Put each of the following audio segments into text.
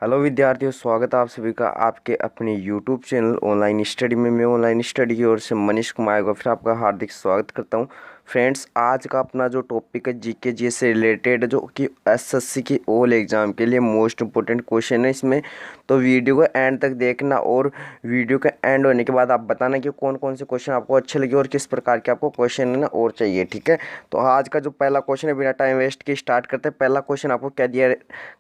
Hello विद्यार्थियों, स्वागत है आप सभी का आपके अपने यूट्यूब चैनल ऑनलाइन स्टडी में। मैं ऑनलाइन स्टडी की ओर से मनीष कुमार को फिर आपका हार्दिक स्वागत करता हूं। फ्रेंड्स, आज का अपना जो टॉपिक है जीके जी से रिलेटेड, जो कि एसएससी की ऑल एग्ज़ाम के लिए मोस्ट इंपॉर्टेंट क्वेश्चन है इसमें। तो वीडियो को एंड तक देखना और वीडियो के एंड होने के बाद आप बताना कि कौन कौन से क्वेश्चन आपको अच्छे लगे और किस प्रकार के आपको क्वेश्चन है ना और चाहिए। ठीक है, तो आज का जो पहला क्वेश्चन है, बिना टाइम वेस्ट के स्टार्ट करते हैं। पहला क्वेश्चन आपको क्या दिया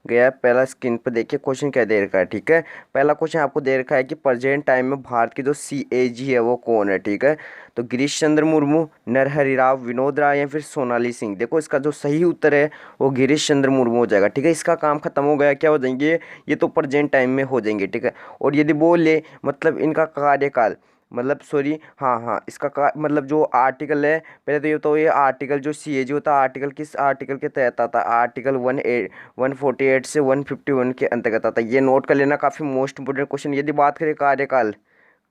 गया है, पहला स्क्रीन पर देखिए क्वेश्चन क्या दे रखा है। ठीक है, पहला क्वेश्चन आपको दे रखा है कि प्रेजेंट टाइम में भारत की जो सीएजी है वो कौन है। ठीक है, तो गिरीश चंद्र मुर्मू, नरहरि राव, विनोद राय या फिर सोनाली सिंह। देखो, इसका जो सही उत्तर है वो गिरीश चंद्र मुर्मू हो जाएगा। ठीक है, इसका काम खत्म हो गया, क्या हो जाएंगे ये तो प्रेजेंट टाइम में हो जाएंगे। ठीक है, और यदि बोले मतलब इनका कार्यकाल, मतलब सॉरी, हाँ, इसका मतलब जो आर्टिकल है, पहले तो ये तो ये आर्टिकल जो सीएजी होता है, आर्टिकल किस आर्टिकल के तहत आता है, आर्टिकल 148 से 151 के अंतर्गत आता है। ये नोट कर लेना, काफ़ी मोस्ट इंपोर्टेंट क्वेश्चन। यदि बात करें कार्यकाल,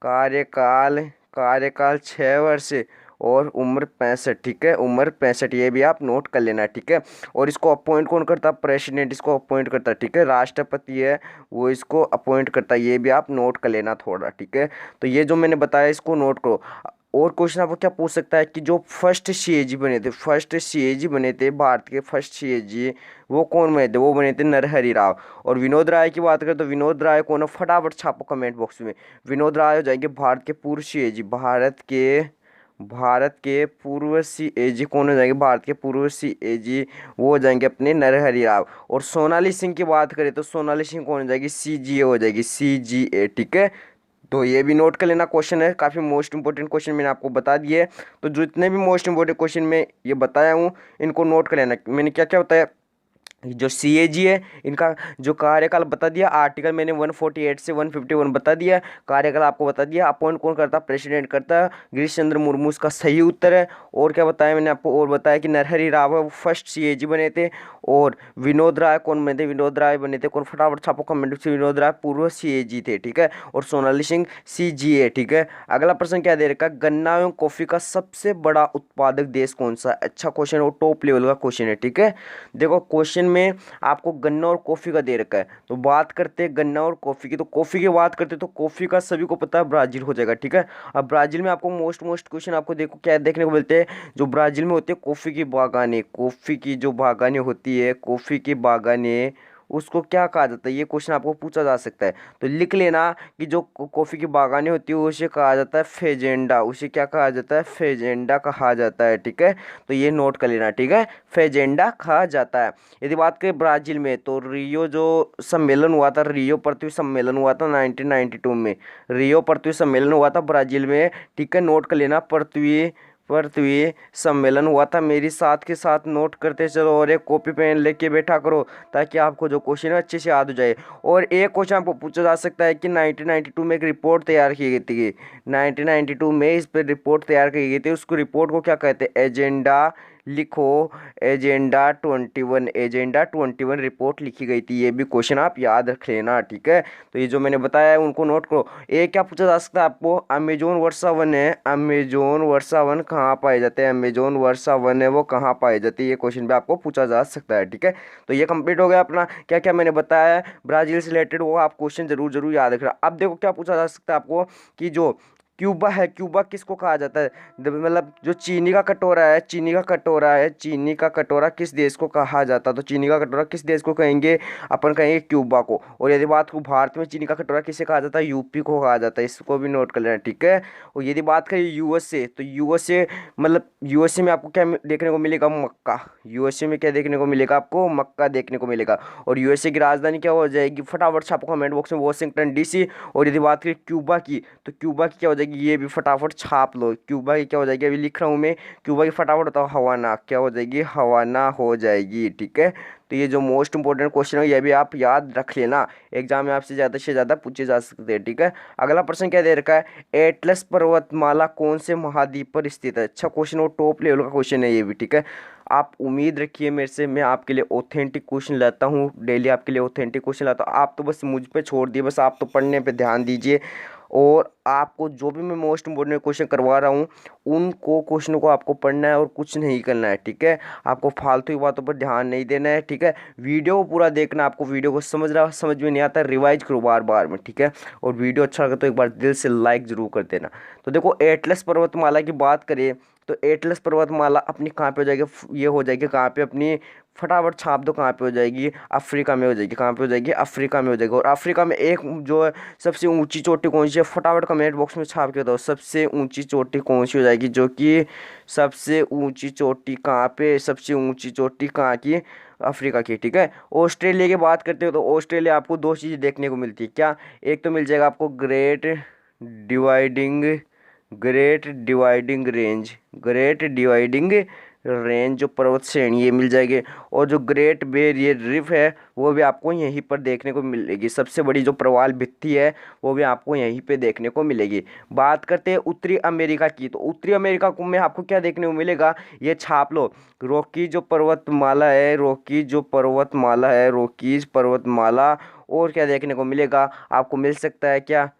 कार्यकाल कार्यकाल 6 वर्ष और उम्र 65। ठीक है, उम्र 65, ये भी आप नोट कर लेना। ठीक है, और इसको अपॉइंट कौन करता है? प्रेसिडेंट इसको अपॉइंट करता है। ठीक है, राष्ट्रपति है वो इसको अपॉइंट करता है, ये भी आप नोट कर लेना थोड़ा। ठीक है, तो ये जो मैंने बताया इसको नोट करो। और क्वेश्चन आपको क्या पूछ सकता है कि जो फर्स्ट सीएजी बने थे, फर्स्ट सीएजी बने थे भारत के फर्स्ट सीएजी, वो कौन बने थे? वो बने थे नरहरि राव। और विनोद राय की बात करें तो विनोद राय कौन है? फटाफट छापो कमेंट बॉक्स में। विनोद राय हो जाएंगे भारत के पूर्व सीएजी। भारत के पूर्व सीएजी कौन हो जाएंगे? भारत के पूर्व सीएजी वो हो जाएंगे अपने नरहरि राव। और सोनाली सिंह की बात करें तो सोनाली सिंह कौन हो जाएगी? सीजीए हो जाएगी, सीजीए। ठीक है, तो ये भी नोट कर लेना, क्वेश्चन है काफ़ी मोस्ट इंपोर्टेंट क्वेश्चन मैंने आपको बता दिए है। तो जितने भी मोस्ट इंपोर्टेंट क्वेश्चन में ये बताया हूँ इनको नोट कर लेना। मैंने क्या क्या बताया? जो सीएजी है इनका जो कार्यकाल बता दिया, आर्टिकल मैंने 148 से 151 बता दिया, कार्यकाल आपको बता दिया, अपॉइंट कौन करता? प्रेसिडेंट करता है, गिरीश चंद्र मुर्मू इसका सही उत्तर है। और क्या बताया मैंने आपको? और बताया कि नरहरि राव है वो फर्स्ट सीएजी बने थे। और विनोद राय कौन बने थे? विनोद राय बने थे कौन? फटाफट छापो कमेंट से, विनोद राय पूर्व सीएजी थे। ठीक है, और सोनाली सिंह सीजीए। ठीक है, अगला प्रश्न क्या दे रखा है? गन्ना एवं कॉफी का सबसे बड़ा उत्पादक देश कौन सा है? अच्छा क्वेश्चन है, वो टॉप लेवल का क्वेश्चन है। ठीक है, देखो क्वेश्चन में आपको गन्ना और कॉफी का दे रखा है, तो बात करते हैं गन्ना और कॉफी की। तो कॉफी की बात करते हैं तो कॉफी का सभी को पता है ब्राजील हो जाएगा। ठीक है, अब ब्राजील में आपको मोस्ट क्वेश्चन आपको देखो क्या देखने को मिलते हैं, जो ब्राजील में होते हैं कॉफी की बागानें, कॉफी की जो बागानें होती है, कॉफी की बागानें, उसको क्या कहा जाता है? ये क्वेश्चन आपको पूछा जा सकता है। तो लिख लेना कि जो कॉफी की बागानें होती है उसे कहा जाता है फेजेंडा। उसे क्या कहा जाता है? फेजेंडा कहा जाता है। ठीक है, तो ये नोट कर लेना। ठीक है, फेजेंडा कहा जाता है। यदि बात करें ब्राजील में, तो रियो जो सम्मेलन हुआ था, रियो पृथ्वी सम्मेलन हुआ था 1992 में, रियो पृथ्वी सम्मेलन हुआ था ब्राजील में। ठीक है, नोट कर लेना, पृथ्वी पृथ्वी सम्मेलन हुआ था। मेरी साथ के साथ नोट करते चलो और एक कॉपी पेन लेके बैठा करो ताकि आपको जो क्वेश्चन है अच्छे से याद हो जाए। और एक क्वेश्चन आपको पूछा जा सकता है कि 1992 में एक रिपोर्ट तैयार की गई थी, 1992 में इस पर रिपोर्ट तैयार की गई थी, उसको रिपोर्ट को क्या कहते हैं? एजेंडा लिखो, एजेंडा 21, एजेंडा 21 रिपोर्ट लिखी गई थी। ये भी क्वेश्चन आप याद रख लेना। ठीक है, तो ये जो मैंने बताया है उनको नोट करो। एक क्या पूछा जा सकता है आपको? अमेजोन वर्षा वन है, अमेजोन वर्षा वन कहाँ पाए जाते हैं? अमेजोन वर्षा वन है वो कहाँ पाए जाती है? ये क्वेश्चन भी आपको पूछा जा सकता है। ठीक है, तो ये कंप्लीट हो गया अपना क्या क्या मैंने बताया है ब्राजील से रिलेटेड, वो आप क्वेश्चन जरूर याद रखना। अब देखो क्या पूछा जा सकता है आपको कि जो क्यूबा है, क्यूबा किसको कहा जाता है? मतलब जो चीनी का कटोरा है, चीनी का कटोरा है, चीनी का कटोरा किस देश को कहा जाता है? तो चीनी का कटोरा किस देश को कहेंगे? अपन कहेंगे क्यूबा को। और यदि बात को भारत में चीनी का कटोरा किसे कहा जाता है? यूपी को कहा जाता है, इसको भी नोट कर लेना। ठीक है, और यदि बात करें यूएसए, तो यूएसए मतलब यूएसए में आपको क्या देखने को मिलेगा? मक्का। यूएसए में क्या देखने को मिलेगा आपको? मक्का देखने को मिलेगा। और यूएसए की राजधानी क्या हो जाएगी? फटाफट छापो कमेंट बॉक्स में, वॉशिंगटन डीसी। और यदि बात करें क्यूबा की, तो क्यूबा की क्या हो जाएगी? ये भी फटाफट छाप लो, क्यूबा की क्या हो जाएगी? अभी लिख रहा हूँ मैं, क्यूबा की फटाफट बताओ। हवाना क्या हो जाएगी? हवाना हो जाएगी। ठीक है, तो ये जो मोस्ट इंपॉर्टेंट क्वेश्चन है ये भी आप याद रख लेना, एग्जाम में आपसे ज़्यादा से ज़्यादा पूछे जा सकते हैं। ठीक है, अगला प्रश्न क्या दे रखा है? एटलस पर्वतमाला कौन से महाद्वीप पर स्थित है? अच्छा क्वेश्चन, वो टॉप लेवल का क्वेश्चन है ये भी। ठीक है, आप उम्मीद रखिए मेरे से, मैं आपके लिए ऑथेंटिक क्वेश्चन लाता हूँ, डेली आपके लिए ऑथेंटिक क्वेश्चन लाता हूँ। आप तो बस मुझ पे छोड़ दिए, बस आप तो पढ़ने पे ध्यान दीजिए और आपको जो भी मैं मोस्ट इम्पोर्टेंट क्वेश्चन करवा रहा हूँ उनको क्वेश्चनों को आपको पढ़ना है और कुछ नहीं करना है, ठीक है। आपको फालतू की बातों पर ध्यान नहीं देना है, ठीक है। वीडियो को पूरा देखना, आपको वीडियो को समझ में नहीं आता रिवाइज करो बार बार में, ठीक है। और वीडियो अच्छा लगे तो एक बार दिल से लाइक जरूर कर देना। तो देखो एटलस पर्वतमाला की बात करें तो एटलस पर्वतमाला अपनी कहाँ पे हो जाएगी, ये हो जाएगी कहाँ पे अपनी, फटाफट छाप दो कहाँ पे हो जाएगी, अफ्रीका में हो जाएगी। कहाँ पे हो जाएगी, अफ्रीका में हो जाएगी। और अफ्रीका में एक जो है सबसे ऊंची चोटी कौन सी है, फटाफट कमेंट बॉक्स में छाप के बताओ सबसे ऊंची चोटी कौन सी हो जाएगी, जो कि सबसे ऊंची चोटी कहाँ पे, सबसे ऊंची चोटी कहाँ की, अफ्रीका की, ठीक है। ऑस्ट्रेलिया की बात करते हो तो ऑस्ट्रेलिया आपको दो चीज़ें देखने को मिलती है क्या, एक तो मिल जाएगा आपको dividing great dividing range, great dividing range जो पर्वत श्रेणी ये मिल जाएगी। और जो ग्रेट बैरियर रीफ है वो भी आपको यहीं पर देखने को मिलेगी। सबसे बड़ी जो प्रवाल भित्ति है वो भी आपको यहीं पे देखने को मिलेगी। बात करते हैं उत्तरी अमेरिका की, तो उत्तरी अमेरिका को में आपको क्या देखने को मिलेगा, ये छाप लो, रॉकी जो पर्वतमाला है, रॉकी जो पर्वतमाला है, रॉकीज पर्वतमाला। और क्या देखने को मिलेगा आपको, मिल सकता है क्या,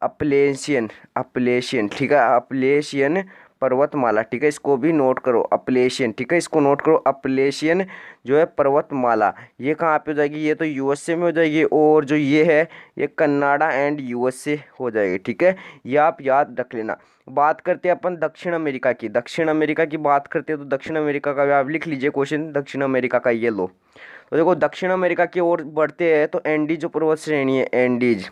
अपलेशियन, अपलेशियन, ठीक है, अपलेशियन पर्वतमाला, ठीक है। इसको भी नोट करो, अपलेशियन, ठीक है, इसको नोट करो, अपलेशियन जो है पर्वतमाला। ये कहाँ पे हो जाएगी, ये तो यूएसए में हो जाएगी। और जो ये है ये कनाडा एंड यूएसए हो जाएगी, ठीक है। ये आप याद रख लेना। बात करते हैं अपन दक्षिण अमेरिका की, दक्षिण अमेरिका की बात करते हैं तो दक्षिण अमेरिका का भी आप लिख लीजिए क्वेश्चन, दक्षिण अमेरिका का ये लो। तो देखो दक्षिण अमेरिका की ओर बढ़ते हैं तो एंडीज जो पर्वत श्रेणी है, एंडीज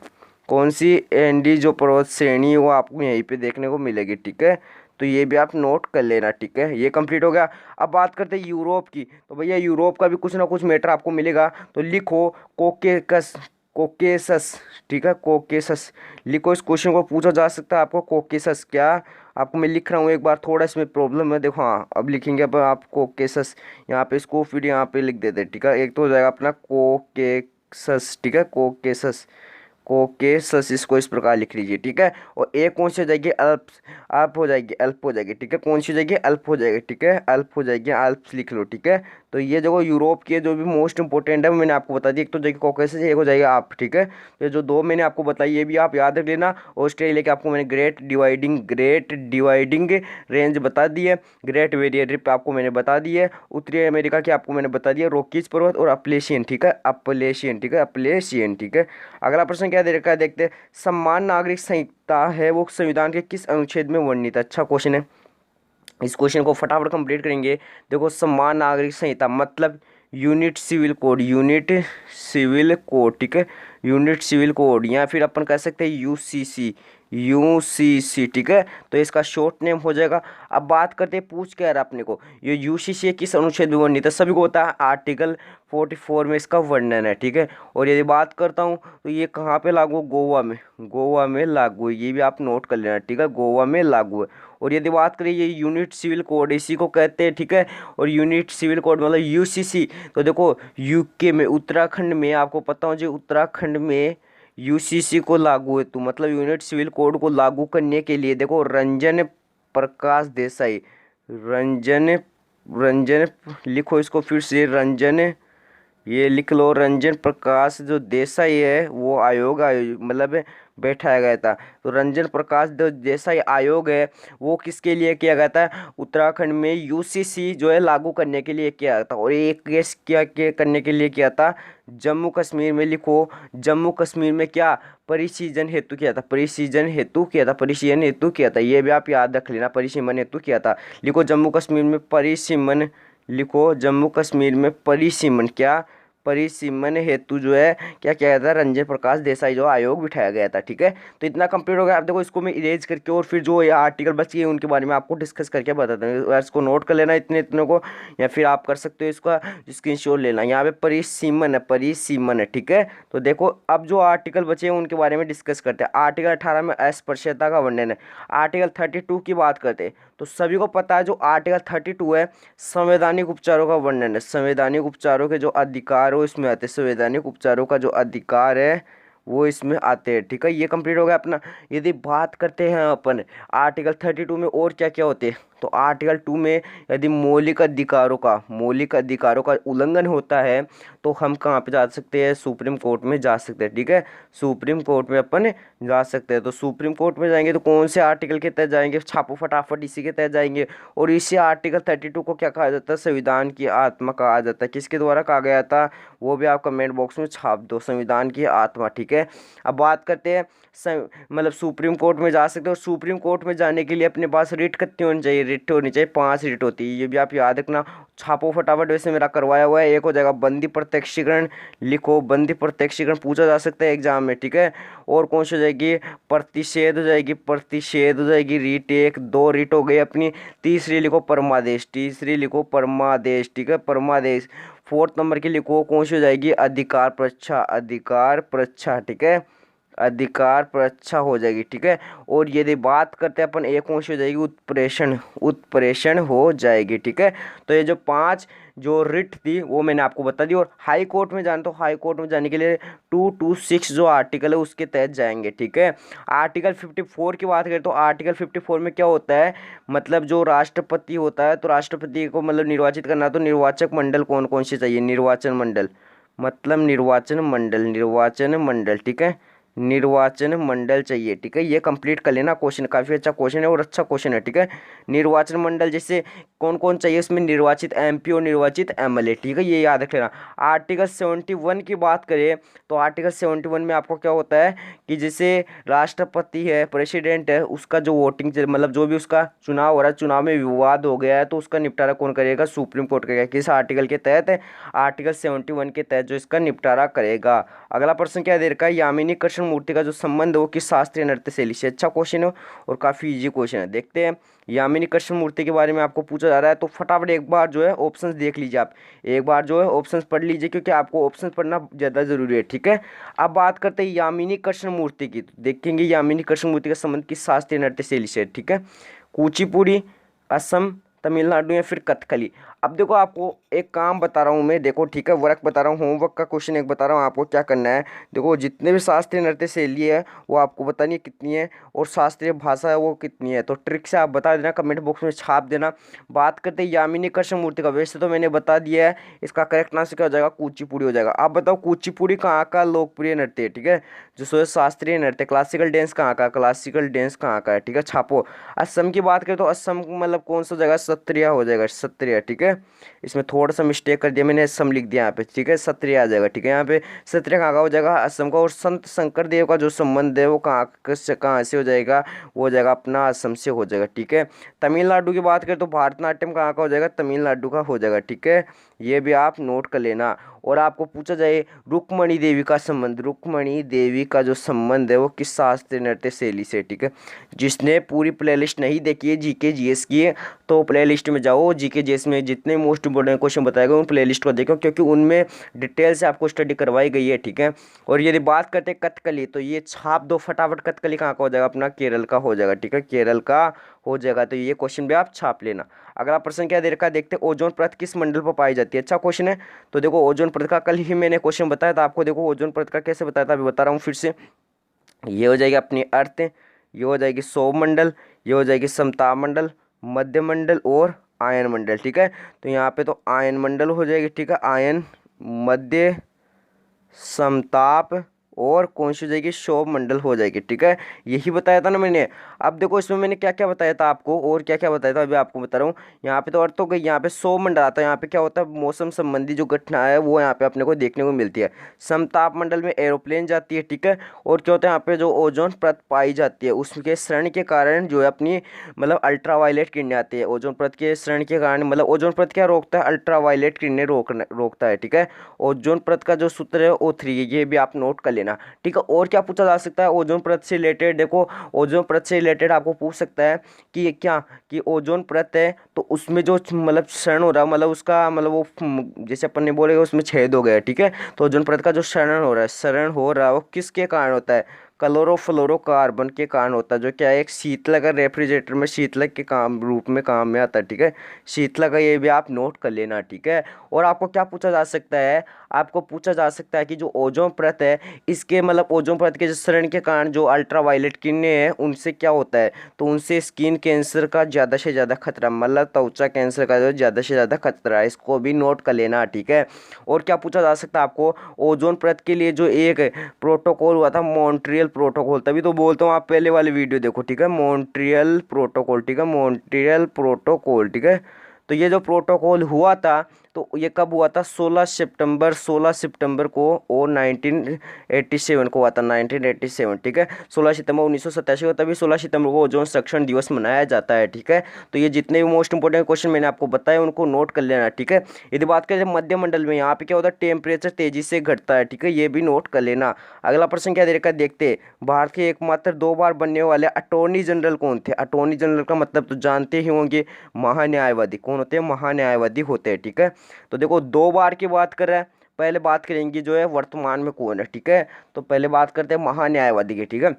कौन सी, एंडीज जो पर्वत श्रेणी है वो आपको यहीं पे देखने को मिलेगी, ठीक है। तो ये भी आप नोट कर लेना, ठीक है। ये कंप्लीट हो गया। अब बात करते हैं यूरोप की, तो भैया यूरोप का भी कुछ ना कुछ मैटर आपको मिलेगा। तो लिखो कोकेकस, कोकेसस, ठीक है, कोकेसस लिखो। इस क्वेश्चन को पूछा जा सकता है आपको, कोकेसस क्या, आपको मैं लिख रहा हूँ एक बार, थोड़ा इसमें प्रॉब्लम है, देखो हाँ अब लिखेंगे अब आप कोकेसस, यहाँ पे इसको फिर यहाँ पे लिख देते हैं, ठीक है। एक तो हो जाएगा अपना कोकेसस, ठीक है, कोकेसस, कोकेसस, इसको इस प्रकार लिख लीजिए, ठीक है। और एक कौन सी हो जाएगी, अल्प्स, अल्प हो जाएगी, अल्प हो जाएगी, ठीक है। कौन सी हो जाएगी, अल्प हो जाएगी, ठीक है, अल्प हो जाएगी, अल्प्स लिख लो, ठीक है। तो ये जो यूरोप की जो भी मोस्ट इंपॉर्टेंट है मैंने आपको बता दी, एक तो जाएगी कॉकेसस, एक हो जाएगा आप, ठीक है। तो ये जो दो मैंने आपको बताई ये भी आप याद रख लेना। ऑस्ट्रेलिया के आपको मैंने ग्रेट डिवाइडिंग रेंज बता दी है, ग्रेट बैरियर रीफ आपको मैंने बता दी है, उत्तरी अमेरिका की आपको मैंने बता दिया रॉकीज पर्वत और अपलेशियन, ठीक है, अपलेशियन, ठीक है, अपलेशियन, ठीक है। अगला प्रश्न क्या दे रखा है देखते हैं, सम्मान नागरिक संहिता है वो संविधान के किस अनुच्छेद में वर्णित है। अच्छा क्वेश्चन है, इस क्वेश्चन को फटाफट कंप्लीट करेंगे। देखो सम्मान नागरिक संहिता मतलब unit civil code, unit civil code, ठीक है, यूनिट सिविल कोड, या फिर अपन कह सकते हैं यूसीसी, यूसीसी, ठीक है। तो इसका शॉर्ट नेम हो जाएगा। अब बात करते हैं, पूछ क्या रहा अपने को, ये यूसीसी किस अनुच्छेद में वर्णित है, सभी को होता है आर्टिकल 44 में इसका वर्णन है, ठीक है। और यदि बात करता हूँ तो ये कहाँ पे लागू, गोवा में, गोवा में लागू है, ये भी आप नोट कर लेना, ठीक है, गोवा में लागू है। और यदि बात करें ये यूनिट सिविल कोड इसी को कहते हैं, ठीक है। और यूनिट सिविल कोड मतलब यूसीसी, तो देखो यूके में, उत्तराखंड में, आपको पता हो जो उत्तराखंड में यूसीसी को लागू है, तो मतलब यूनिट सिविल कोड को लागू करने के लिए देखो रंजन प्रकाश देसाई, रंजन, रंजन लिखो इसको फिर से, रंजन, ये लिख लो, रंजन प्रकाश जो देसाई है वो आयोग मतलब बैठाया गया था। तो रंजन प्रकाश जो देसाई आयोग है वो किसके लिए किया गया था, उत्तराखंड में यूसीसी जो है लागू करने के लिए किया था। और एक केस क्या करने के लिए किया था, जम्मू कश्मीर में, लिखो जम्मू कश्मीर में क्या, परिसीजन हेतु किया था, परिसीजन हेतु किया था, परिसीजन हेतु किया था, ये भी आप याद रख लेना, परिसीमन हेतु किया था। लिखो जम्मू कश्मीर में परिसीमन, लिखो जम्मू कश्मीर में परिसीमन, क्या, परिसीमन हेतु जो है क्या किया गया था, रंजन प्रकाश देसाई जो आयोग बिठाया गया था, ठीक है। तो इतना कंप्लीट हो गया। अब देखो इसको मैं इरेज करके और फिर जो ये आर्टिकल बच गए उनके बारे में आपको डिस्कस करके बताता हूँ, इसको नोट कर लेना इतने इतने को, या फिर आप कर सकते हो इसका स्क्रीनशॉट लेना। यहाँ पे परिसीमन है, परिसीमन है, ठीक है। तो देखो अब जो आर्टिकल बचे हैं उनके बारे में डिस्कस करते हैं। आर्टिकल 18 में अस्पृश्यता का वर्णन है। आर्टिकल 32 की बात करते हैं तो सभी को पता है जो आर्टिकल 32 है संवैधानिक उपचारों का वर्णन है, संवैधानिक उपचारों के जो अधिकार हो इसमें आते हैं, संवैधानिक उपचारों का जो अधिकार है वो इसमें आते हैं, ठीक है। ये कंप्लीट हो गया अपना। यदि बात करते हैं अपन आर्टिकल 32 में और क्या क्या होते हैं, तो आर्टिकल 2 में यदि मौलिक अधिकारों का उल्लंघन होता है तो हम कहाँ पे जा सकते हैं, सुप्रीम कोर्ट में जा सकते हैं। ठीक है, सुप्रीम कोर्ट में अपन जा सकते हैं। तो सुप्रीम कोर्ट में जाएंगे तो कौन से आर्टिकल के तहत जाएंगे, छापो फटाफट इसी के तहत जाएंगे। और इसी आर्टिकल 32 को क्या कहा जाता है, संविधान की आत्मा कहा जाता है। किसके द्वारा कहा गया था वो भी आप कमेंट बॉक्स में छाप दो, संविधान की आत्मा। ठीक है, अब बात करते हैं मतलब सुप्रीम कोर्ट में जा सकते हो। सुप्रीम कोर्ट में जाने के लिए अपने पास रिट कितनी होनी चाहिए, रिट होनी चाहिए 5 रिट होती है, ये भी आप याद रखना। छापो फटाफट, वैसे मेरा करवाया हुआ है। एक हो जाएगा बंदी प्रत्यक्षीकरण, लिखो बंदी प्रत्यक्षीकरण पूछा जा सकता है एग्जाम में। ठीक है, और कौन सी हो जाएगी, प्रतिषेध हो जाएगी, प्रतिषेध हो जाएगी। रीट 1 2 रीट हो गई अपनी। तीसरी लिखो परमादेश, तीसरी लिखो परमादेश। ठीक है, परमादेश। 4th नंबर की लिखो कौन सी हो जाएगी, अधिकार परीक्षा, अधिकार परीक्षा। ठीक है, अधिकार परीक्षा हो जाएगी। ठीक है, और यदि बात करते हैं अपन एक कौन सी हो जाएगी, उत्प्रेषण, उत्प्रेषण हो जाएगी। ठीक है, तो ये जो 5 जो रिट थी वो मैंने आपको बता दी। और हाई कोर्ट में जाना, तो हाई कोर्ट में जाने के लिए 226 जो आर्टिकल है उसके तहत जाएंगे। ठीक है, आर्टिकल 54 की बात करें तो आर्टिकल 54 में क्या होता है, मतलब जो राष्ट्रपति होता है तो राष्ट्रपति को मतलब निर्वाचित करना, तो निर्वाचक मंडल कौन कौन से चाहिए, निर्वाचन मंडल, मतलब निर्वाचन मंडल, निर्वाचन मंडल। ठीक है, निर्वाचन मंडल चाहिए। ठीक है, ये कंप्लीट कर लेना, क्वेश्चन काफ़ी अच्छा क्वेश्चन है और अच्छा क्वेश्चन है। ठीक है, निर्वाचन मंडल जैसे कौन कौन चाहिए इसमें, निर्वाचित एमपी और निर्वाचित एमएलए। ठीक है, ये याद रख लेना। आर्टिकल 71 की बात करें तो आर्टिकल 71 में आपको क्या होता है कि जैसे राष्ट्रपति है, प्रेसिडेंट है, उसका जो वोटिंग मतलब जो भी उसका चुनाव हो रहा है, चुनाव में विवाद हो गया है तो उसका निपटारा कौन करेगा, सुप्रीम कोर्ट करेगा। किस आर्टिकल के तहत, आर्टिकल 71 के तहत जो इसका निपटारा करेगा। अगला प्रश्न क्या दे रखा है, यामिनी कृष्णमूर्ति का जो संबंध हो किस शास्त्रीय नृत्य शैली से। अच्छा क्वेश्चन है और काफ़ी इजी क्वेश्चन है। देखते हैं यामिनी कृष्णमूर्ति के बारे में आपको पूछा जा रहा है, तो फटाफट एक बार जो है ऑप्शंस देख लीजिए। आप एक बार जो है ऑप्शंस पढ़ लीजिए क्योंकि आपको ऑप्शंस पढ़ना ज़्यादा ज़रूरी है। ठीक है, अब बात करते हैं यामिनी कृष्णमूर्ति की, तो देखेंगे यामिनी कृष्णमूर्ति का संबंध किस शास्त्रीय नृत्य शैली से। ठीक है, कुचिपुड़ी, असम, तमिलनाडु या फिर कथकली। अब देखो आपको एक काम बता रहा हूँ मैं, देखो ठीक है, वर्क बता रहा हूँ, होमवर्क का क्वेश्चन एक बता रहा हूँ आपको क्या करना है। देखो जितने भी शास्त्रीय नृत्य शैली है वो आपको बतानी है कितनी है, और शास्त्रीय भाषा है वो कितनी है, तो ट्रिक से आप बता देना, कमेंट बॉक्स में छाप देना। बात करते हैं यामिनी कृष्णमूर्ति का, वैसे तो मैंने बता दिया है, इसका करेक्ट आंसर क्या हो जाएगा, कुचिपुड़ी हो जाएगा। आप बताओ कुचिपुड़ी कहाँ का लोकप्रिय नृत्य है। ठीक है, जो शास्त्रीय नृत्य, क्लासिकल डांस कहाँ का, क्लासिकल डांस कहाँ का है। ठीक है, छापो। असम की बात करें तो असम मतलब कौन सा जगह, सत्रिया हो जाएगा, सत्रिया। ठीक है, इसमें थोड़ा सा मिस्टेक कर दिया मैंने, असम लिख दिया यहाँ पे। ठीक है, सत्रिया आ जाएगा। ठीक है, यहाँ पे सत्रिया कहाँ का हो जाएगा, असम का। और संत शंकर देव का जो संबंध है वो कहाँ से हो जाएगा, वो हो जाएगा अपना असम से हो जाएगा। ठीक है, तमिलनाडु की बात करें तो भारतनाट्यम कहाँ का हो जाएगा, तमिलनाडु का हो जाएगा। ठीक है, ये भी आप नोट कर लेना। और आपको पूछा जाए रुक्मणी देवी का संबंध, रुक्मणी देवी का जो संबंध है वो किस शास्त्रीय नृत्य शैली से। ठीक है, जिसने पूरी प्लेलिस्ट नहीं देखी है जीके जीएस की है तो प्लेलिस्ट में जाओ, जीके जीएस में जितने मोस्ट इंपोर्टेंट क्वेश्चन बताए गए उन प्लेलिस्ट को देखो क्योंकि उनमें डिटेल से आपको स्टडी करवाई गई है। ठीक है, और यदि बात करते हैं कथकली तो ये छाप दो फटाफट, कथकली कहाँ का हो जाएगा, अपना केरल का हो जाएगा। ठीक है, केरल का हो जाएगा, तो ये क्वेश्चन भी आप छाप लेना। अगला प्रश्न क्या दे रखा है, देखते हैं ओजोन परत किस मंडल पर पाई जाती है। अच्छा क्वेश्चन है, तो देखो ओजोन परत का कल ही मैंने क्वेश्चन बताया था आपको। देखो ओजोन परत का कैसे बताया था अभी बता रहा हूँ फिर से। ये हो जाएगी अपनी अर्थ, ये हो जाएगी सौर मंडल, ये हो जाएगी समताप मंडल, मध्य मंडल और आयन मंडल। ठीक है, तो यहाँ पे तो आयन मंडल हो जाएगी। ठीक है, आयन, मध्य, समताप और कौन सी हो जाएगी, सौर मंडल हो जाएगी। ठीक है, यही बताया था ना मैंने। अब देखो इसमें मैंने क्या क्या बताया था आपको और क्या क्या बताया था अभी आपको बता रहा हूँ। यहाँ पे तो अर्थ हो गई, यहाँ पे सौर मंडल आता है, यहाँ पे क्या होता है मौसम संबंधी जो घटना है वो यहाँ पे अपने को देखने को मिलती है। समताप मंडल में एरोप्लेन जाती है। ठीक है, और क्या होता है यहाँ पे जो ओजोन परत पाई जाती है उसके क्षरण के कारण जो है अपनी मतलब अल्ट्रावायलेट किरणें आती है। ओजोन परत के क्षरण के कारण मतलब ओजोन परत क्या रोकता है, अल्ट्रावायलेट किरणें रोकता है। ठीक है, ओजोन परत का जो सूत्र है O3, ये भी आप नोट कर लेना। ठीक है, और क्या पूछा जा सकता है ओजोन परत से रिलेटेड, देखो ओजोन परत से रिलेटेड आपको पूछ सकता है कि ये क्या, कि ओजोन परत है तो उसमें जो मतलब क्षरण हो रहा है मतलब उसका मतलब वो जैसे अपन ने बोलेगा उसमें छेद हो गया। ठीक है, तो ओजोन परत का जो क्षरण हो रहा है, क्षरण हो रहा है वो किसके कारण होता है, क्लोरोफ्लोरोकार्बन के कारण होता है, जो क्या है एक शीतलक है, रेफ्रिजरेटर में शीतलक के काम रूप में काम में आता है। ठीक है, शीतलक है, ये भी आप नोट कर लेना। ठीक है, और आपको क्या पूछा जा सकता है, आपको पूछा जा सकता है कि जो ओजोन परत है, इसके मतलब ओजोन परत के विसरण के कारण जो अल्ट्रावायलेट किरणें हैं उनसे क्या होता है, तो उनसे स्किन कैंसर का ज़्यादा से ज़्यादा खतरा, मतलब त्वचा कैंसर का जो ज़्यादा से ज़्यादा खतरा है, इसको भी नोट कर लेना। ठीक है, और क्या पूछा जा सकता है आपको, ओजोन परत के लिए जो एक प्रोटोकॉल हुआ था, मॉन्ट्रियल प्रोटोकॉल, तभी तो बोलता हूँ आप पहले वाली वीडियो देखो। ठीक है, मॉन्ट्रियल प्रोटोकॉल। ठीक है, मॉन्ट्रियल प्रोटोकॉल। ठीक है, तो ये जो प्रोटोकॉल हुआ था, तो ये कब हुआ था, 16 सितंबर को, और 1987 को हुआ था, 1987। ठीक है, 16 सितंबर 1987 को, तभी 16 सितंबर को ओजोन संरक्षण दिवस मनाया जाता है। ठीक है, तो ये जितने भी मोस्ट इंपोर्टेंट क्वेश्चन मैंने आपको बताया उनको नोट कर लेना। ठीक है, यदि बात करें मध्य मंडल में, यहाँ पे क्या होता है, टेम्परेचर तेजी से घटता है। ठीक है, ये भी नोट कर लेना। अगला प्रश्न क्या दे रखा है, देखते हैं। भारत के एकमात्र 2 बार बनने वाले अटॉर्नी जनरल कौन थे। अटॉर्नी जनरल का मतलब तो जानते ही होंगे, महान्यायवादी। कौन होते हैं, महान्यायवादी होते हैं। ठीक है, तो देखो 2 बार की बात कर रहा है, पहले बात करेंगे जो है वर्तमान में कौन है। ठीक है, तो पहले बात करते हैं महान्यायवादी की। ठीक है,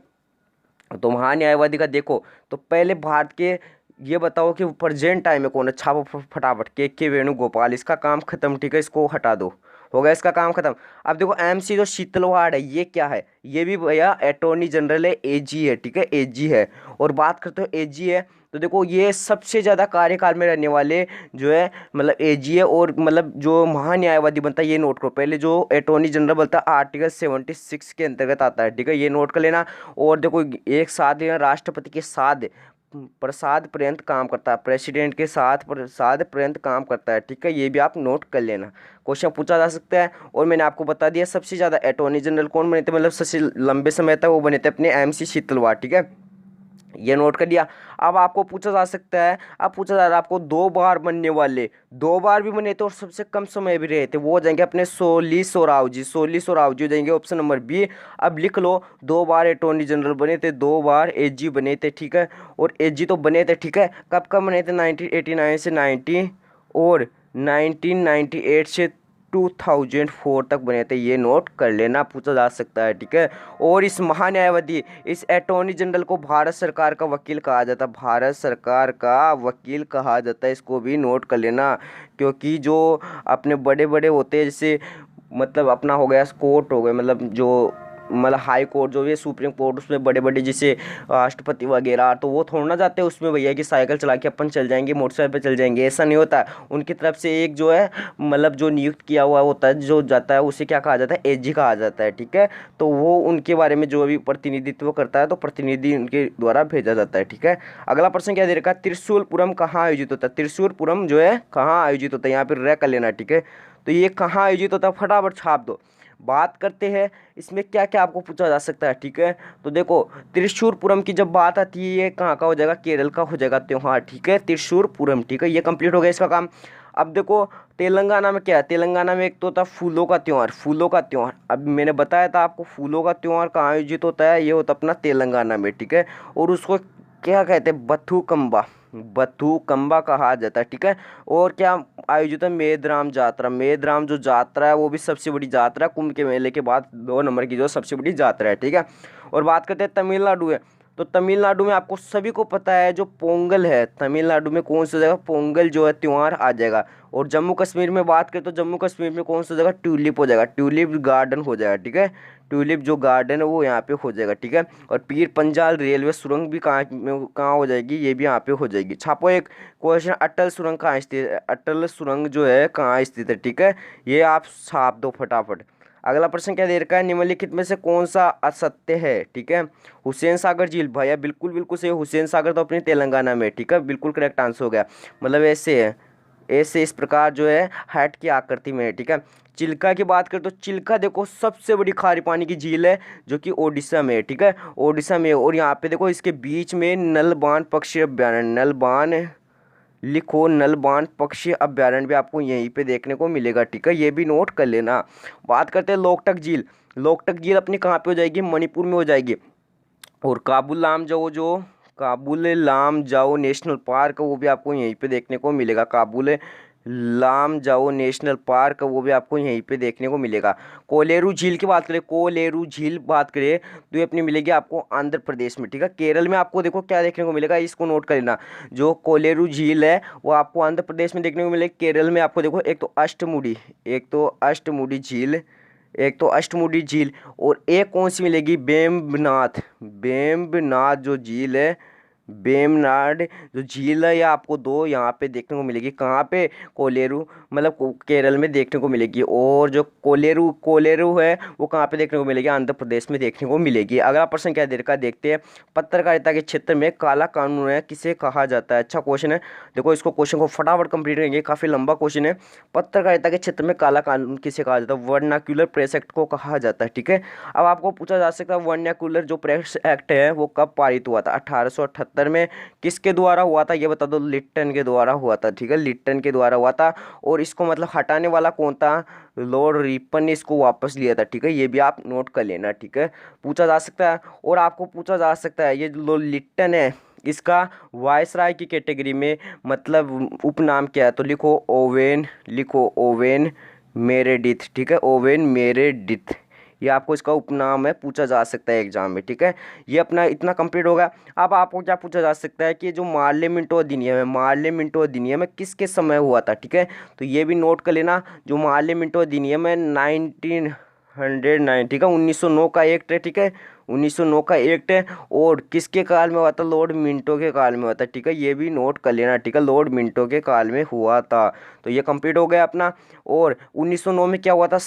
तो महान्यायवादी का देखो, तो पहले भारत के ये बताओ कि प्रेजेंट टाइम में कौन है, छापो फटाफट। के वेणुगोपाल, इसका काम खत्म। ठीक है, इसको हटा दो, हो गया इसका काम खत्म। अब देखो एमसी जो शीतलवाड़ है, ये क्या है, ये भी भैया अटॉर्नी जनरल है, एजी है। ठीक है, एजी है। और बात करते हो एजी है, तो देखो ये सबसे ज़्यादा कार्यकाल में रहने वाले जो है मतलब एजी है। और मतलब जो महान्यायवादी बनता है, ये नोट करो, पहले जो अटॉर्नी जनरल बनता है आर्टिकल 76 के अंतर्गत आता है। ठीक है, ये नोट कर लेना। और देखो एक साथ राष्ट्रपति के साथ प्रसाद पर्यंत काम करता है, प्रेसिडेंट के साथ प्रसाद पर्यंत काम करता है। ठीक है, ये भी आप नोट कर लेना, क्वेश्चन पूछा जा सकता है। और मैंने आपको बता दिया सबसे ज़्यादा अटॉर्नी जनरल कौन बने थे, मतलब सबसे लंबे समय तक वो बने थे अपने एमसी शीतलवाड़। ठीक है, ये नोट कर लिया। अब आपको पूछा जा सकता है, अब पूछा जा रहा है आपको 2 बार बनने वाले, 2 बार भी बने थे और सबसे कम समय भी रहे थे, वो हो जाएंगे अपने सोली सोराव जी। सोली सोराव जी हो जाएंगे ऑप्शन नंबर बी। अब लिख लो, 2 बार अटॉर्नी जनरल बने थे, 2 बार एजी बने थे। ठीक है, और एजी तो बने थे। ठीक है, कब कब बने थे, 1989 से 90 और 1998 से 2004 तक बने थे, ये नोट कर लेना, पूछा जा सकता है। ठीक है, और इस महान्यायवादी, इस अटॉर्नी जनरल को भारत सरकार का वकील कहा जाता है, भारत सरकार का वकील कहा जाता है, इसको भी नोट कर लेना। क्योंकि जो अपने बड़े बड़े होते हैं, जैसे मतलब अपना हो गया कोर्ट हो गए, मतलब हाई कोर्ट जो है, सुप्रीम कोर्ट, उसमें बड़े बड़े जैसे राष्ट्रपति वगैरह, तो वो थोड़ा ना जाते हैं उसमें भैया कि साइकिल चला के अपन चल जाएंगे, मोटरसाइकिल पे चल जाएंगे, ऐसा नहीं होता। उनकी तरफ से एक जो है मतलब जो नियुक्त किया हुआ होता है, जो जाता है, उसे क्या कहा जाता है, एजी कहा जाता है। ठीक है, तो वो उनके बारे में जो भी प्रतिनिधित्व करता है, तो प्रतिनिधि उनके द्वारा भेजा जाता है। ठीक है, अगला प्रश्न क्या दे रखा है, त्रिशूलपुरम कहाँ आयोजित होता है। त्रिशूलपुरम जो है कहाँ आयोजित होता है, यहाँ पर रह कर लेना। ठीक है, तो ये कहाँ आयोजित होता है, फटाफट छाप दो। बात करते हैं इसमें क्या क्या आपको पूछा जा सकता है। ठीक है, तो देखो त्रिशूरपुरम की जब बात आती है, ये कहाँ का हो जाएगा, केरल का हो जाएगा त्योहार। ठीक है, त्रिशूरपुरम। ठीक है, ये कंप्लीट हो गया इसका काम। अब देखो तेलंगाना में क्या है, तेलंगाना में एक तो होता है फूलों का त्यौहार, फूलों का त्यौहार। अब मैंने बताया था आपको फूलों का त्यौहार कहाँ आयोजित होता है, ये होता है अपना तेलंगाना में। ठीक है, और उसको क्या कहते हैं, बथुकम्बा, बथुकम्बा कहा जाता है। ठीक है, और क्या आयोजित है, मेदराम यात्रा। मेदराम जो यात्रा है वो भी सबसे बड़ी यात्रा है, कुंभ के मेले के बाद 2 नंबर की जो सबसे बड़ी यात्रा है। ठीक है, और बात करते हैं तमिलनाडु है, तो तमिलनाडु में आपको सभी को पता है जो पोंगल है, तमिलनाडु में कौन सा जगह पोंगल जो है त्यौहार आ जाएगा। और जम्मू कश्मीर में बात करें तो जम्मू कश्मीर में कौन सा जगह, ट्यूलिप हो जाएगा, ट्यूलिप गार्डन हो जाएगा। ठीक है, ट्यूलिप जो गार्डन है वो यहाँ पे हो जाएगा। ठीक है, और पीर पंजाल रेलवे सुरंग भी कहाँ हो जाएगी, ये भी यहाँ पे हो जाएगी। छापो एक क्वेश्चन, अटल सुरंग कहाँ स्थित है, अटल सुरंग जो है कहाँ स्थित है। ठीक है, ये आप छाप दो फटाफट। अगला प्रश्न क्या दे रखा है, निम्नलिखित में से कौन सा असत्य है। ठीक है, हुसैन सागर झील, भैया बिल्कुल बिल्कुल सही, हुसैन सागर तो अपनी तेलंगाना में। ठीक है, बिल्कुल करेक्ट आंसर हो गया, मतलब ऐसे है, ऐसे इस प्रकार जो है हैट की आकृति में है। ठीक है, चिल्का की बात करें तो चिल्का देखो सबसे बड़ी खारे पानी की झील है जो कि ओडिशा में है। ठीक है, ओडिशा में है। और यहाँ पे देखो इसके बीच में नलबान पक्षी अभ्यारण्य, नलबान लिखो, नलबान पक्षी अभ्यारण्य भी आपको यहीं पे देखने को मिलेगा। ठीक है, ये भी नोट कर लेना। बात करते हैं लोकटक झील, लोकटक झील अपनी कहाँ पे हो जाएगी, मणिपुर में हो जाएगी। और काबुल लामजाओ, जो काबुल लामजाओ नेशनल पार्क है वो भी आपको यहीं पे देखने को मिलेगा, काबुल लामजाओ नेशनल पार्क, वो भी आपको यहीं पे देखने को मिलेगा। कोलेरू झील की बात करें, कोलेरू झील बात करें तो ये अपनी मिलेगी आपको आंध्र प्रदेश में, ठीक है। केरल में आपको देखो क्या देखने को मिलेगा, इसको नोट कर लेना। जो कोलेरू झील है वो आपको आंध्र प्रदेश में देखने को मिलेगी। केरल में आपको देखो एक तो अष्टमुडी झील और एक कौन सी मिलेगी, बेम्बनाथ। बेम्बनाथ जो झील है, बेमनाड जो झील है, ये आपको दो यहाँ पे देखने को मिलेगी। कहाँ पे, कोलेरू, मतलब केरल में देखने को मिलेगी। और जो कोलेरू कोलेरू है वो कहाँ पे देखने को मिलेगी, आंध्र प्रदेश में देखने को मिलेगी। अगला प्रश्न क्या दे रखा है देखते हैं। पत्रकारिता के क्षेत्र में काला कानून है किसे कहा जाता है। अच्छा क्वेश्चन है, देखो इसको क्वेश्चन को फटाफट कंप्लीट करेंगे, काफी लंबा क्वेश्चन है। पत्रकारिता के क्षेत्र में काला कानून किसे कहा जाता है, वर्नाक्यूलर प्रेस एक्ट को कहा जाता है, ठीक है। अब आपको पूछा जा सकता है वर्नाक्यूलर जो प्रेस एक्ट है वो कब पारित हुआ था, 1878 में। किसके द्वारा हुआ था ये बता दो, लिट्टन के द्वारा हुआ था, ठीक है, लिट्टन के द्वारा हुआ था। और इसको मतलब हटाने वाला कौन था, लॉर्ड रिपन ने इसको वापस लिया था, ठीक है। ये भी आप नोट कर लेना, ठीक है, पूछा जा सकता है। और आपको पूछा जा सकता है ये जो लॉर्ड लिट्टन है इसका वायसराय की कैटेगरी में मतलब उपनाम क्या है, तो लिखो ओवेन मेरेडिथ, ठीक है, ओवेन मेरेडिथ, ये आपको इसका उपनाम है, पूछा जा सकता है एग्जाम में, ठीक है। ये अपना इतना कंप्लीट होगा। अब आपको क्या पूछा जा सकता है कि जो मार्ले मिंटो अधिनियम है, मार्ले मिंटो अधिनियम है किसके समय हुआ था, ठीक है। तो ये भी नोट कर लेना। जो मार्ले मिंटो अधिनियम है 1909, ठीक है, 1909 का एक्ट है, ठीक है, 1909 का एक्ट है। और किसके काल में हुआ था, लॉर्ड मिंटो के काल में हुआ था, ठीक है, ये भी नोट कर लेना, ठीक है, लॉर्ड मिंटो के काल में हुआ था। तो ये कंप्लीट हो गया अपना। और 1909 में क्या हुआ था,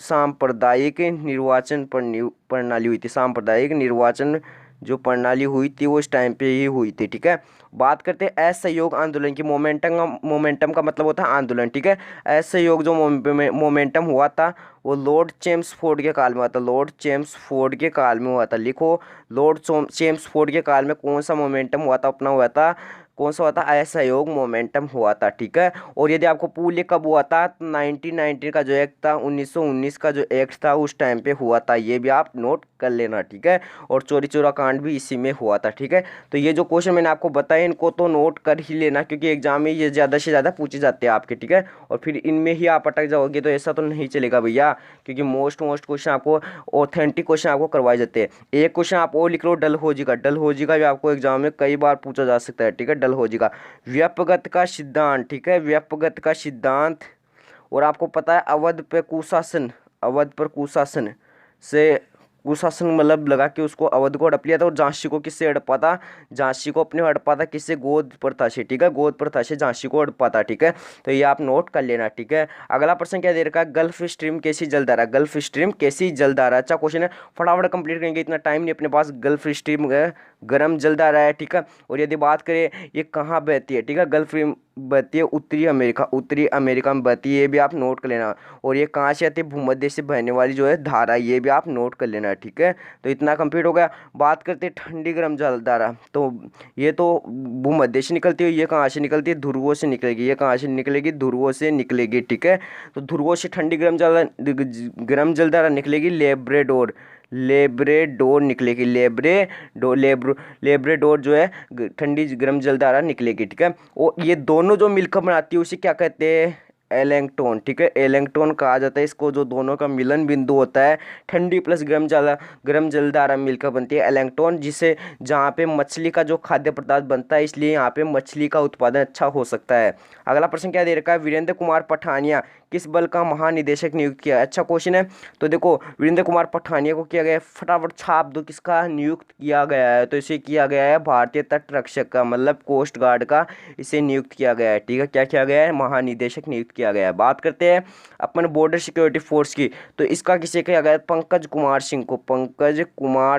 सांप्रदायिक निर्वाचन प्रणाली हुई थी, सांप्रदायिक निर्वाचन जो प्रणाली हुई थी वो इस टाइम पे ही हुई थी, ठीक है। बात करते हैं असहयोग आंदोलन की। मोमेंटम का मतलब होता है आंदोलन, ठीक है। असहयोग जो मोमेंटम हुआ था वो लॉर्ड चेम्सफोर्ड के काल में हुआ था, लॉर्ड चेम्सफोर्ड के काल में हुआ था, लिखो लॉर्ड चेम्सफोर्ड के काल में कौन सा मोमेंटम हुआ था, अपना हुआ था, कौन सा हुआ था, असहयोग मोमेंटम हुआ था, ठीक है। और यदि आपको पूछ कब हुआ था, 1919 का जो एक्ट था, 1919 का जो एक्ट था उस टाइम पे हुआ था, ये भी आप नोट कर लेना, ठीक है। और चोरी चोरा कांड भी इसी में हुआ था, ठीक है। तो ये जो क्वेश्चन मैंने आपको बताया इनको तो नोट कर ही लेना, क्योंकि एग्जाम में ये ज़्यादा से ज़्यादा पूछे जाते हैं आपके, ठीक है। और फिर इनमें ही आप अटक जाओगे तो ऐसा तो नहीं चलेगा भैया, क्योंकि मोस्ट क्वेश्चन आपको ऑथेंटिक क्वेश्चन आपको करवाए जाते हैं। एक क्वेश्चन आप और लिख लो, डलहौजी का भी आपको एग्जाम में कई बार पूछा जा सकता है, ठीक है, डलहौजी का व्यापगत का सिद्धांत, ठीक है, व्यापगत का सिद्धांत। और आपको पता है अवध पर कुशासन से कुशासन मतलब लगा के उसको अवध को हड़प लिया था। और झांसी को किससे हड़पा था, झांसी को अपने हड़पा था किससे, गोद प्रथा से, ठीक है, गोद प्रथा से झांसी को हड़पा था, ठीक है। तो ये आप नोट कर लेना, ठीक है। अगला प्रश्न क्या दे रखा है, गल्फ स्ट्रीम कैसी जलधारा, गल्फ स्ट्रीम कैसी जलधारा, अच्छा क्वेश्चन है, फटाफट कंप्लीट करेंगे, इतना टाइम नहीं अपने पास। गल्फ स्ट्रीम गर्म जलधारा है, ठीक है। और यदि बात करें ये कहाँ बहती है, ठीक है, गल्फ स्ट्रीम बहती है उत्तरी अमेरिका में बहती है, ये भी आप नोट कर लेना। और ये कहाँ से आती है, भूमध्य से बहने वाली जो है धारा, ये भी आप नोट कर लेना, ठीक है। तो इतना कंप्लीट हो गया। बात करते हैं ठंडी गर्म जलधारा, तो ये तो भूमध्य से निकलती है, ये कहाँ से निकलती है, ध्रुवों से निकलेगी, ये कहाँ से निकलेगी, ध्रुवों से निकलेगी, ठीक है। तो ध्रुवों से ठंडी गर्म जलधारा निकलेगी लेब्रेडोर निकलेगी, लेब्रेडोर जो है ठंडी गर्म जलधारा निकलेगी, ठीक है। और ये दोनों जो मिलकर बनाती है उसे क्या कहते हैं, एलेंगटोन, ठीक है, एलेंगटोन कहा जाता है इसको, जो दोनों का मिलन बिंदु होता है, ठंडी प्लस गर्म जलधारा मिलकर बनती है एलेंगटोन, जिसे जहाँ पे मछली का जो खाद्य पदार्थ बनता है, इसलिए यहाँ पे मछली का उत्पादन अच्छा हो सकता है। अगला प्रश्न क्या दे रखा है, वीरेंद्र कुमार पठानिया किस बल का महानिदेशक नियुक्त किया, अच्छा क्वेश्चन है। तो देखो वीरेंद्र कुमार पठानिया को किया गया है, फटाफट छाप दो, किसका नियुक्त किया गया है, तो इसे किया गया है भारतीय तट रक्षक का, मतलब कोस्ट गार्ड का इसे नियुक्त किया गया है, ठीक है। क्या किया गया है, महानिदेशक नियुक्त किया गया है। बात करते हैं अपन बॉर्डर सिक्योरिटी फोर्स की, तो इसका किसे किया गया है, पंकज कुमार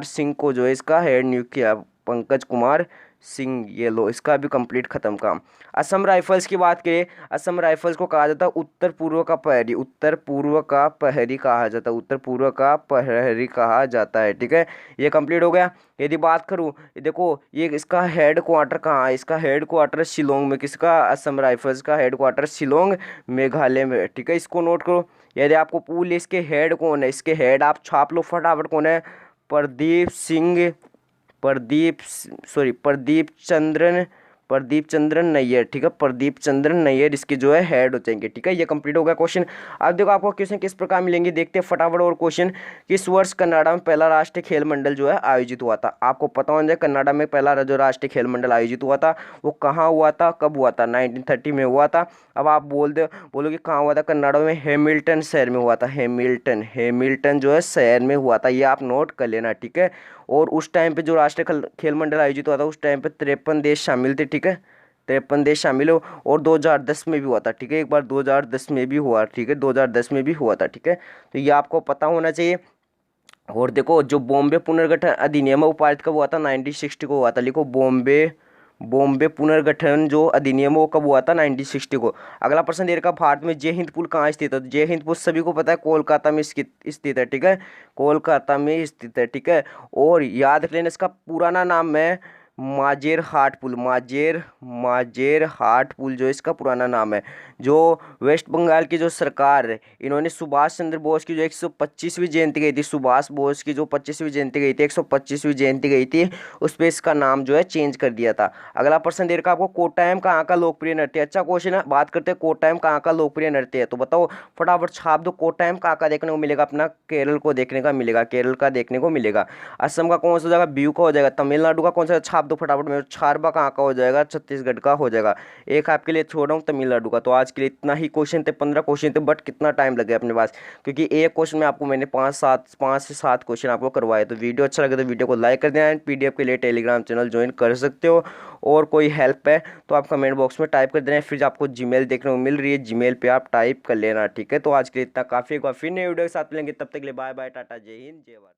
सिंह को जो है इसका हेड नियुक्त किया, पंकज कुमार सिंह, ये लो इसका भी कंप्लीट खत्म काम। असम राइफल्स की बात करें, असम राइफल्स को कहा जाता है उत्तर पूर्व का प्रहरी कहा जाता है, ठीक है। ये कंप्लीट हो गया। यदि बात करूँ, देखो ये इसका हेड क्वार्टर कहाँ है, इसका हेड क्वार्टर शिलोंग में, किसका, असम राइफल्स का हेड क्वार्टर शिलोंग मेघालय में, ठीक है, इसको नोट करो। यदि आपको पूछ इसके हेड कौन है, इसके हेड आप छाप लो फटाफट, कौन है, प्रदीप प्रदीप चंद्रन नैयर, ठीक है, प्रदीप चंद्रन नैयर इसके जो है हेड हो जाएंगे, ठीक है। ये कंप्लीट हो गया क्वेश्चन। अब देखो आपको क्वेश्चन किस प्रकार मिलेंगे, देखते हैं फटाफट। और क्वेश्चन, किस वर्ष कनाडा में पहला राष्ट्रीय खेल मंडल जो है आयोजित हुआ था। आपको पता होना चाहिए कनाडा में पहला जो राष्ट्रीय खेल मंडल आयोजित हुआ था वो कहाँ हुआ था, कब हुआ था, 1930 में हुआ था। अब आप बोलोगे कहाँ हुआ था, कनाडा में हेमिल्टन शहर में हुआ था, हेमिल्टन जो है शहर में हुआ था, ये आप नोट कर लेना, ठीक है। और उस टाइम पे जो राष्ट्रीय खेल मंडल आयोजित हुआ था उस टाइम पे 53 देश शामिल थे, ठीक है, 53 देश शामिल हो। और 2010 में भी हुआ था, ठीक है, एक बार 2010 में भी हुआ, ठीक है, 2010 में भी हुआ था, ठीक है। तो ये आपको पता होना चाहिए। और देखो जो बॉम्बे पुनर्गठन अधिनियम है वो पारित कब हुआ था, 1960 को हुआ था। लिखो बॉम्बे बॉम्बे पुनर्गठन जो अधिनियम है वो कब हुआ था, 1960 को। अगला प्रश्न दे रखा, भारत में जय हिंद पुल कहाँ स्थित है। तो जय हिंद पुल सभी को पता है कोलकाता में स्थित है, ठीक है, कोलकाता में स्थित है, ठीक है। और याद रख लेना इसका पुराना नाम है माजेर हाट पुल, माजेर हाट पुल जो इसका पुराना नाम है। जो वेस्ट बंगाल की जो सरकार है इन्होंने सुभाष चंद्र बोस की जो 125वीं जयंती गई थी, सुभाष बोस की जो 25वीं जयंती गई थी, 125वीं जयंती गई थी, उस पर इसका नाम जो है चेंज कर दिया था। अगला प्रश्न दे रखा आपको, कोट्टायम कहाँ का लोकप्रिय नृत्य। अच्छा क्वेश्चन है, बात करते हैं कोट्टायम कहाँ का लोकप्रिय नृत्य है। तो बताओ फटाफट छाप दो, कोट्टायम कहाँ का देखने को मिलेगा, अपना केरल को देखने का मिलेगा, केरल का देखने को मिलेगा। असम का कौन सा हो जाएगा, बीयू का हो जाएगा। तमिलनाडु का कौन सा, छाप दो फटाफट में, छारबा कहाँ का हो जाएगा, छत्तीसगढ़ का हो जाएगा। एक आपके लिए छोड़ रहा हूँ तमिलनाडु का। तो आज के लिए इतना ही क्वेश्चन थे, 15 क्वेश्चन थे, बट कितना टाइम लग गया अपने पास, क्योंकि एक क्वेश्चन में आपको मैंने 5 से 7 क्वेश्चन आपको करवाए। तो वीडियो अच्छा लगे तो वीडियो को लाइक कर देना एंड पीडीएफ के लिए टेलीग्राम चैनल ज्वाइन कर सकते हो। और कोई हेल्प है तो आप कमेंट बॉक्स में टाइप कर देना, फिर आपको जीमेल देखने को मिल रही है, जीमेल पे आप टाइप कर लेना, ठीक है। तो आज के लिए इतना काफ़ी, एक बार फिर नए वीडियो के साथ मिलेंगे, तब तक के लिए बाय बाय, टाटा, जय हिंद, जय भारत।